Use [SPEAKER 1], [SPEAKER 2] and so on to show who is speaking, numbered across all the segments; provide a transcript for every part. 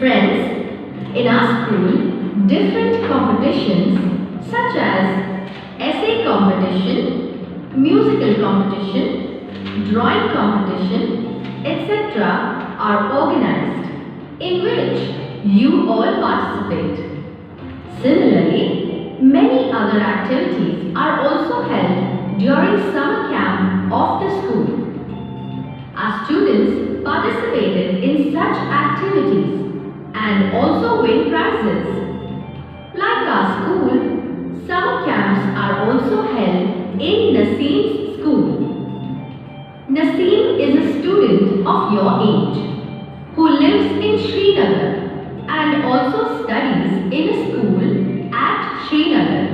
[SPEAKER 1] Friends, in our school, different competitions such as essay competition, musical competition, drawing competition, etc. are organized, in which you all participate. Similarly, many other activities are also held during summer camp of the school. Our students participated in such activities and also win prizes. Like our school, summer camps are also held in Naseem's school. Naseem is a student of your age who lives in Srinagar and also studies in a school at Srinagar.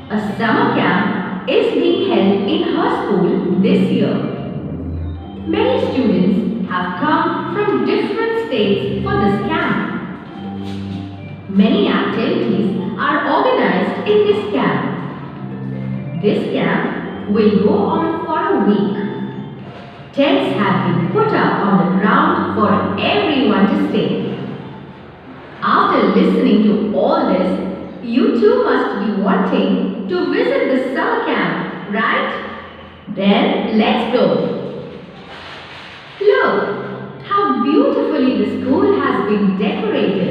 [SPEAKER 1] A summer camp is being held in her school this year. Many students have come from different states for this camp. Many activities are organized in this camp. This camp will go on for a week. Tents have been put up on the ground for everyone to stay. After listening to all this, you too must be wanting to visit the summer camp, right? Then let's go. Look how beautifully the school has been decorated.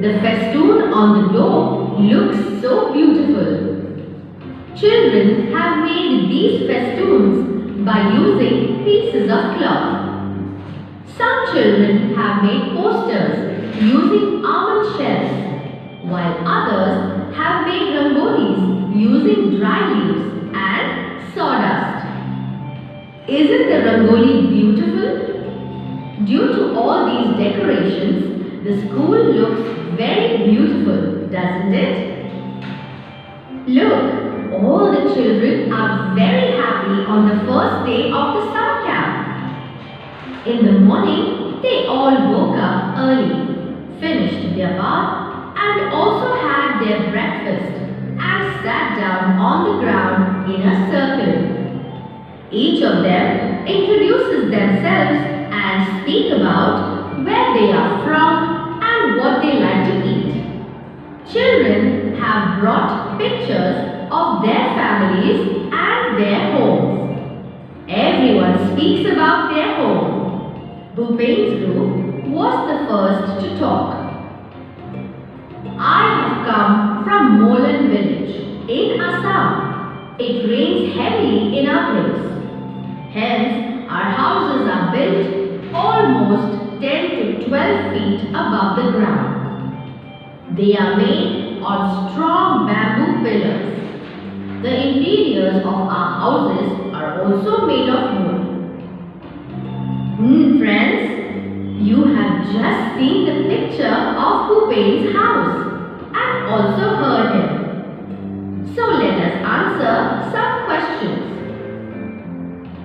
[SPEAKER 1] The festoon on the door looks so beautiful. Children have made these festoons by using pieces of cloth. Some children have made posters using almond shells, while others have made rangolis using dry leaves and sawdust. Isn't the rangoli beautiful? Due to all these decorations, the school looks very beautiful, doesn't it? Look, all the children are very happy on the first day of the summer camp. In the morning, they all woke up early, finished their bath and also had their breakfast and sat down on the ground in a circle. Each of them introduces themselves and speak about where they are from and what they like to eat. Children have brought pictures of their families and their homes. Everyone speaks about their home. Bhupen's group was the first to talk. I have come from Molan village in Assam. It rains heavily in our place. Hence, our houses are built almost 10 to 12 feet above the ground. They are made on strong bamboo pillars. The interiors of our houses are also made of wood. Friends, you have just seen the picture of Bhupen's house and also heard him. So let us answer some questions.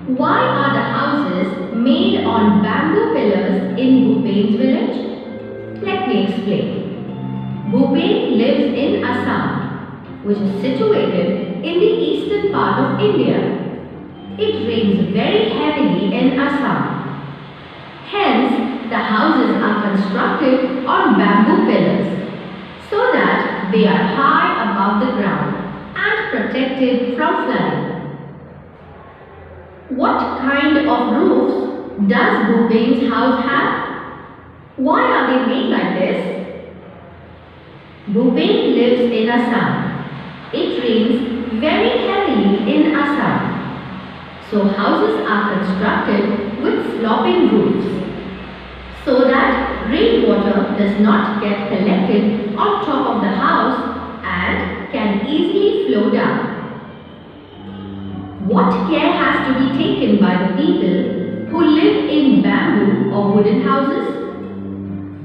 [SPEAKER 1] Why are the houses made on bamboo pillars in Bhupen's village? Let me explain. Bhupen lives in Assam, which is situated in the eastern part of India. It rains very heavily in Assam. Hence, the houses are constructed on bamboo pillars so that they are high above the ground and protected from flooding. What kind of roofs does Bhupen's house have? Why are they made like this? Bhupen lives in Assam. It rains very heavily in Assam. So houses are constructed with sloping roofs so that rainwater does not get collected on top of the house and can easily flow down. What care has to be taken by the people who live in bamboo or wooden houses?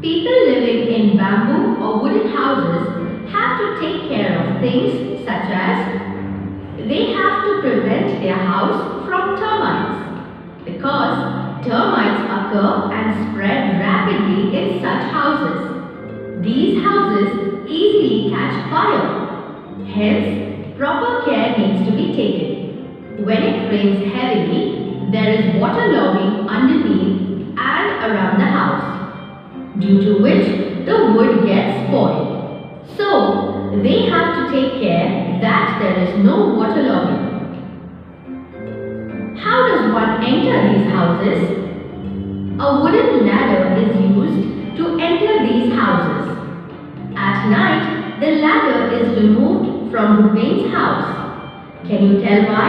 [SPEAKER 1] People living in bamboo or wooden houses have to take care of things such as they have to prevent their house from termites because termites occur and spread rapidly in such houses. These houses easily catch fire. Hence, proper care needs to be taken. When it rains heavily, there is water logging underneath and around the house. due to which the wood gets spoiled. So, they have to take care that there is no waterlogging. How does one enter these houses? A wooden ladder is used to enter these houses. At night, the ladder is removed from Rupain's house. Can you tell why?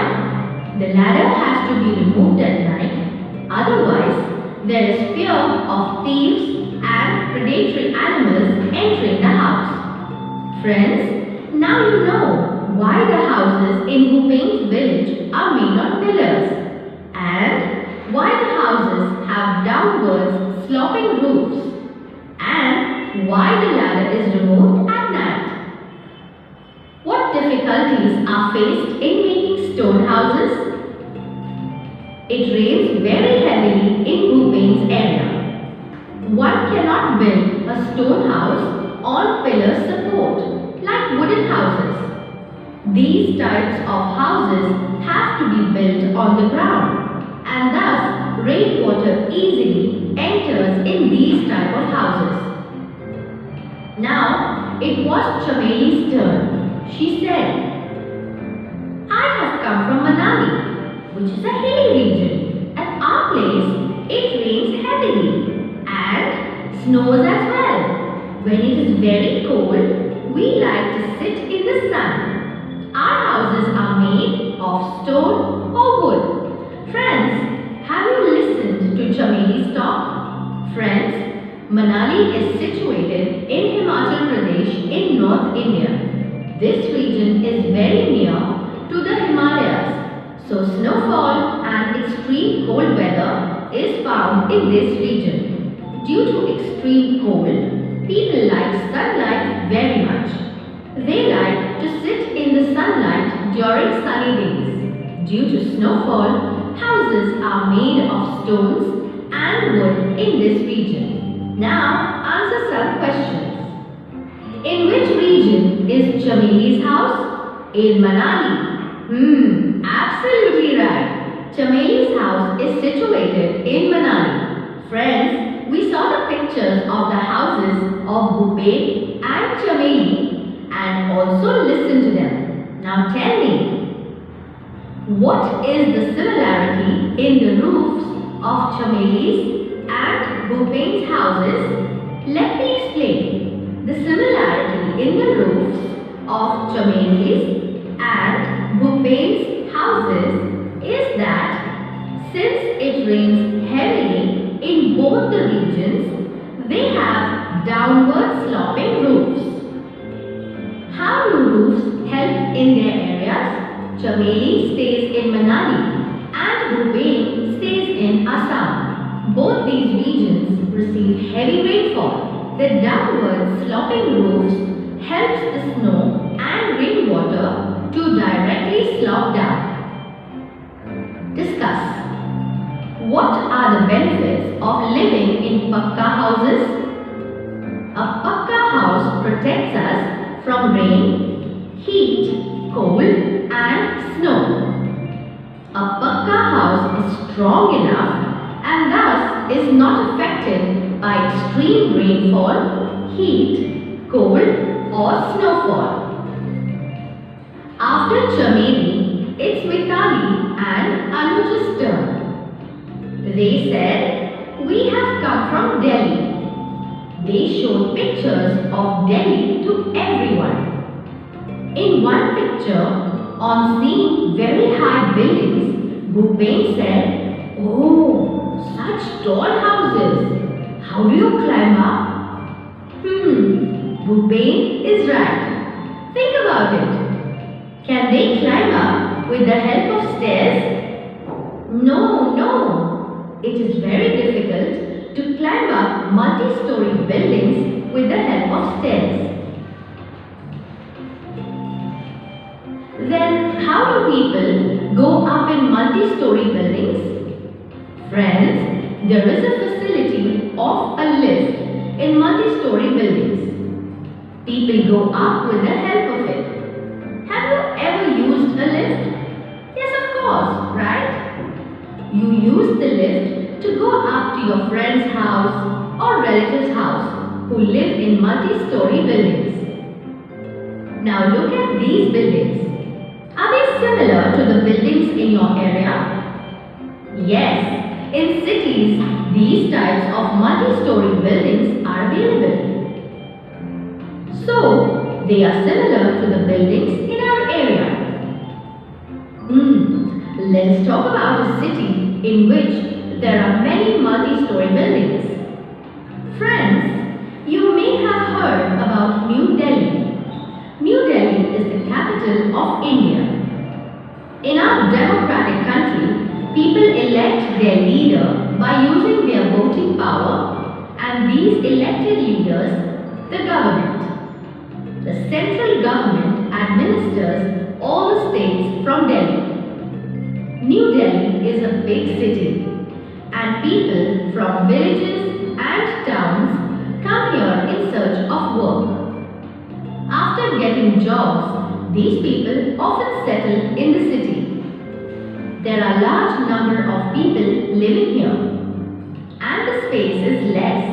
[SPEAKER 1] The ladder has to be removed at night, otherwise there is fear of thieves and predatory animals entering the house. Friends, now you know why the houses in Rupain's village are made on pillars and why the houses have downwards sloping roofs and why the ladder is removed at night. What difficulties are faced in making stone houses? It rains very heavily in Rupain's area. One cannot build a stone house on pillar support like wooden houses. These types of houses have to be built on the ground and thus rainwater easily enters in these type of houses. Now it was Chameli's turn. She said, I have come from Manali, which is a hilly region. At our place, it rains heavily and snows as well. When it is very cold, we like to sit in the sun. Our houses are made of stone or wood. Friends, have you listened to Chameli's talk? Friends, Manali is situated in Himachal Pradesh in North India. This region is very near to the Himalayas, so snowfall and extreme cold weather is found in this region. Due to extreme cold, people like sunlight very much. They like to sit in the sunlight during sunny days. Due to snowfall, houses are made of stones and wood in this region. Now answer some questions. In which region is Chameli's house? In Manali. Absolutely right. Chameli's house is situated in Manali. Friends, we saw the pictures of the houses of Rupain and Chameli and also listened to them. Now tell me, what is the similarity in the roofs of Chameli's and Rupain's houses? Let me explain. The similarity in the roofs of Chameli's and Rupain's houses is that since it rains heavily in both the regions, they have downward sloping roofs. How do roofs help in their areas? Chameli stays in Manali and Rupain stays in Assam. Both these regions receive heavy rainfall. The downward sloping roofs helps the snow and rainwater to directly slop down. Discuss. What are the benefits of living in Pakka houses? A Pakka house protects us from rain, heat, cold and snow. A Pakka house is strong enough and thus is not affected by extreme rainfall, heat, cold or snowfall. After Chameli, it's Mitali and Anuja's turn. They said, we have come from Delhi. They showed pictures of Delhi to everyone. In one picture, on seeing very high buildings, Rupain said, oh, such tall houses. How do you climb up? Rupain is right. Think about it. Can they climb up with the help of stairs? No. It is very difficult to climb up multi-story buildings with the help of stairs. Then how do people go up in multi-story buildings? Friends, there is a facility of a lift in multi-story buildings. People go up with the help of it. Have you ever used a lift? Yes, of course, right? You use the lift to go up to your friend's house or relative's house who live in multi-story buildings. Now look at these buildings. Are they similar to the buildings in your area? Yes, in cities, these types of multi-story buildings are available. So, they are similar to the buildings in our area. Let us talk about a city in which there are many multi-story buildings. Friends, you may have heard about New Delhi. New Delhi is the capital of India. In our democratic country, people elect their leader by using their voting power, and these elected leaders, the government. The central government administers all the states from Delhi. New Delhi is a big city, and people from villages and towns come here in search of work. After getting jobs, these people often settle in the city. There are large number of people living here, and the space is less.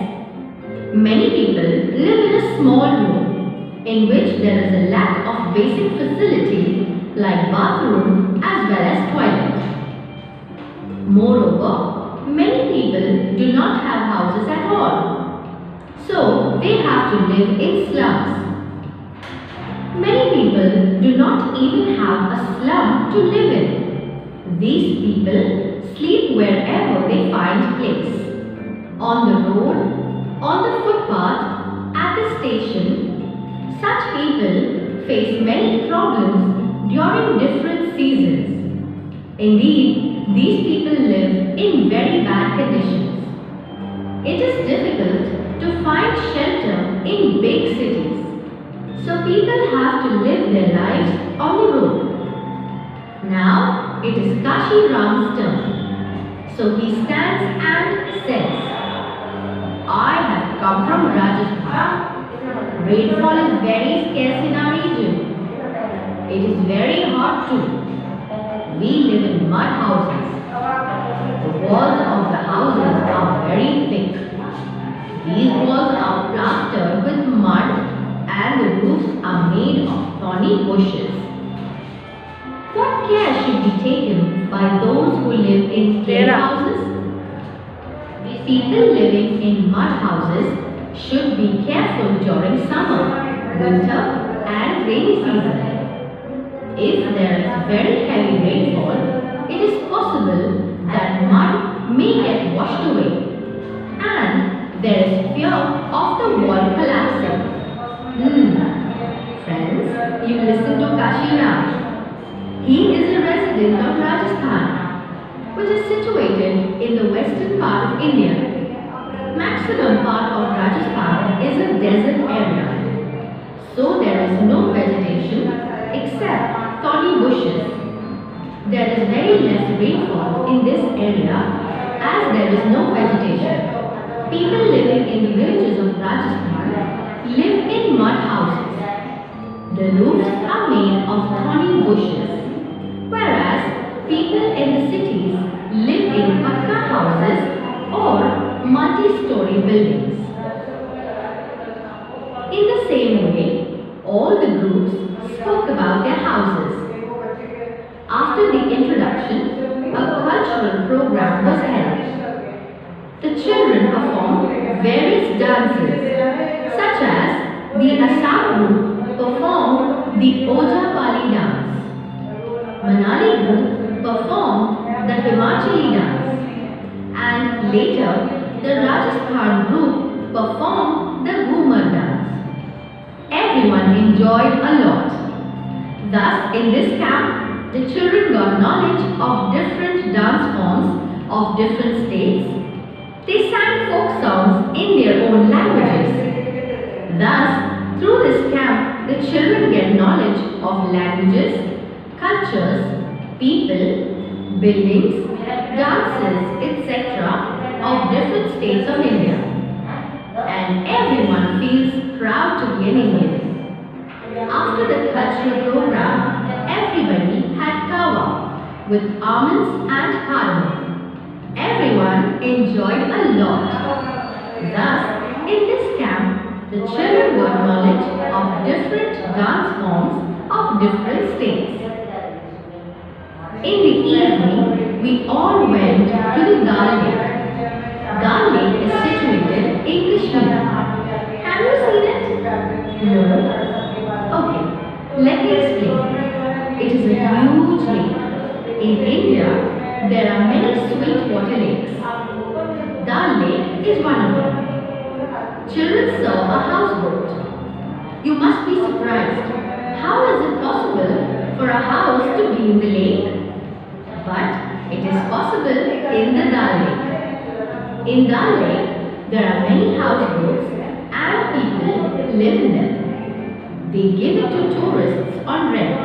[SPEAKER 1] Many people live in a small room in which there is a lack of basic facility like bathroom as well as toilet. Moreover, many people do not have houses at all, so they have to live in slums. Many people do not even have a slum to live in. These people sleep wherever they find place. On the road, on the footpath, at the station. Such people face many problems during different seasons. Indeed, these people live in very bad conditions. It is difficult to find shelter in big cities. So people have to live their lives on the road. Now it is Kashi Ram's turn. So he stands and says, I have come from Rajasthan. Rainfall is very scarce in our region. It is very hot too. We live in mud houses. The walls of the houses are very thick. These walls are plastered with mud and the roofs are made of thorny bushes. What care should be taken by those who live in clay houses? People living in mud houses should be careful during summer, winter and rainy season. If there is very heavy rainfall, it is possible that mud may get washed away and there is fear of the wall collapsing. Friends, you listen to Kashi Ram. He is a resident of Rajasthan, which is situated in the western part of India. Maximum part of Rajasthan is a desert area, so there is no vegetation except thorny bushes. There is very less rainfall in this area as there is no vegetation. People living in the villages of Rajasthan live in mud houses. The roofs are made of thorny bushes, whereas people in the cities live in pakka houses or multi-story buildings. In the same way, all the groups spoke about their houses. After the introduction, a cultural program was held. The children performed various dances, such as the Assam group performed the Oja Pali dance. Manali group performed the Himachali dance. And later, the Rajasthan group performed the Ghumar dance. Everyone enjoyed a lot. Thus, in this camp, the children got knowledge of different dance forms of different states. They sang folk songs in their own languages. Thus, through this camp, the children get knowledge of languages, cultures, people, buildings, dances, etc. of different states of India. And everyone feels proud to be an Indian. After the cultural program, everybody had kawa with almonds and cardamom. Everyone children enjoyed a lot. Thus, in this camp, the children got knowledge of different dance forms of different states. In the evening, we all went to the Dal Lake. Dal Lake is situated in Kashmir. Have you seen it? No? Okay, let me explain. It is a huge lake. In India, there are many sweet water lakes. Dal Lake is one of them. Children saw a houseboat. You must be surprised. How is it possible for a house to be in the lake? But it is possible in the Dal Lake. In Dal Lake, there are many houseboats and people live in them. They give it to tourists on rent.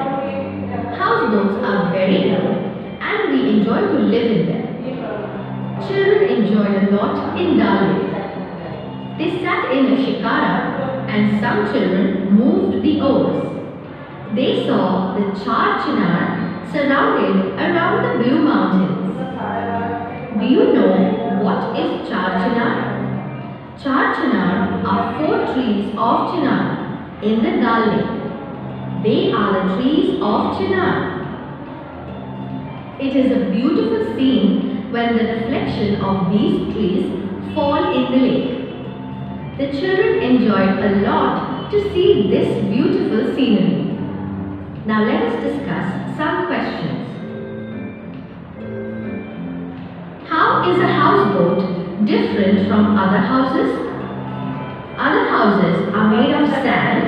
[SPEAKER 1] Houseboats are very good and we enjoy to live in them. Children enjoyed a lot in Dal Lake. They sat in a shikara and some children moved the oars. They saw the Char Chinar surrounded around the Blue Mountains. Do you know what is Char Chinar? Char Chinar are 4 trees of Chinar in the Dal Lake. They are the trees of Chinar. It is a beautiful scene when the reflection of these trees fall in the lake. The children enjoyed a lot to see this beautiful scenery. Now let us discuss some questions. How is a houseboat different from other houses? Other houses are made of sand,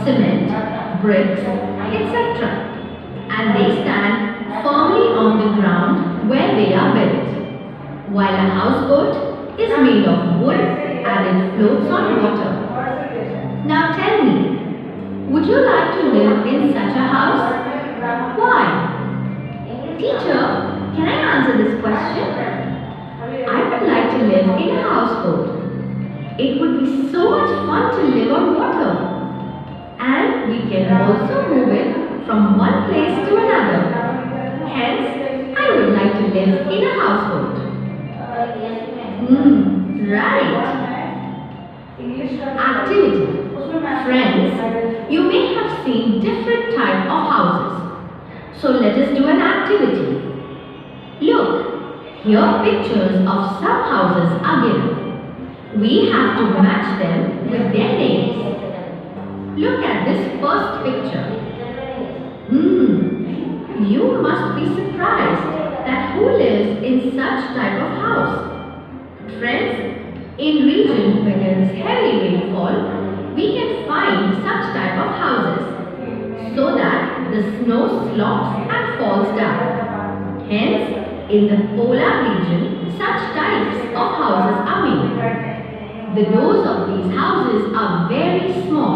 [SPEAKER 1] cement, bricks, etc. And they stand firmly on the ground where they are built. While a houseboat is made of wood and it floats on water. Now tell me, would you like to live in such a house? Why? Teacher, can I answer this question? I would like to live in a houseboat. It would be so much fun to live on water. And we can also move it from one place to another. Hence, I would like to live in a houseboat. Right. Activity. Friends, you may have seen different type of houses. So let us do an activity. Look, here pictures of some houses are given. We have to match them with their names. Look at this first picture. You must be surprised that who lives in such type of house. Friends, in region where there is heavy rainfall, we can find such type of houses so that the snow slops and falls down. Hence, in the polar region, such types of houses are made. The doors of these houses are very small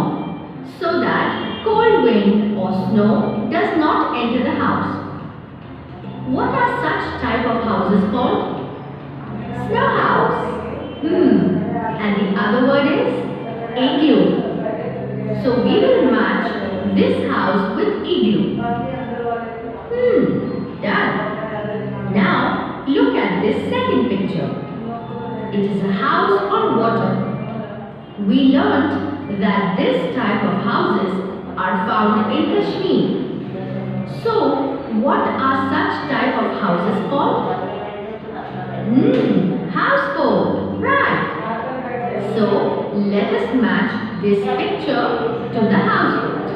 [SPEAKER 1] so that cold wind or snow does not enter the house. What are such type of houses called? Snow house. And the other word is igloo. So we will match this house with igloo. Done. Now look at this second picture. It is a house on water. We learnt that this type of houses are found in Kashmir. So what are such type of houses called? Houseboat. Right. So let us match this picture to the houseboat.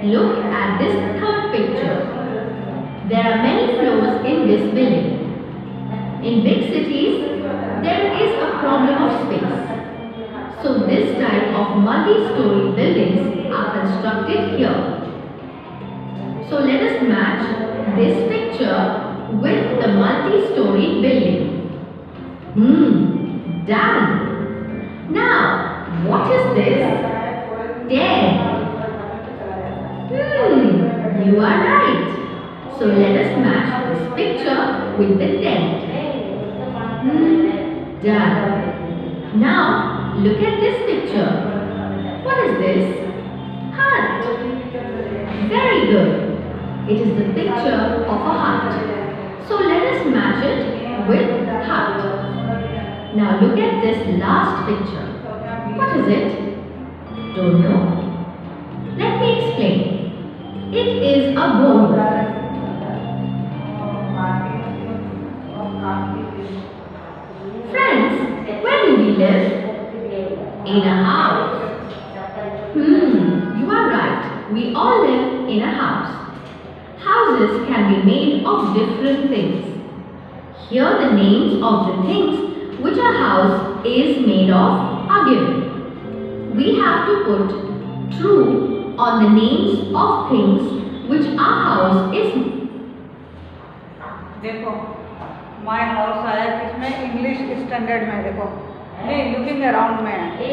[SPEAKER 1] Look at this third picture. There are many floors in this building. In big cities, there is a problem of space. So this type of multi-story buildings are constructed here. So let us match this picture with the multi-story building. Done. Now, what is this? Tent. You are right. So let us match this picture with the tent. Done. Now, look at this picture. What is this? Hut. Very good. It is the picture of a hut. So let us match it with hut. Now look at this last picture. What is it? Don't know? Let me explain. It is a bone. Friends, where do we live? In a house. You are right. We all live in a house. Houses can be made of different things. Here the names of the things which a house is made of are given. We have to put true on the names of things which our house is.
[SPEAKER 2] देखो my house आया किसमें English standard में देखो नहीं looking around में है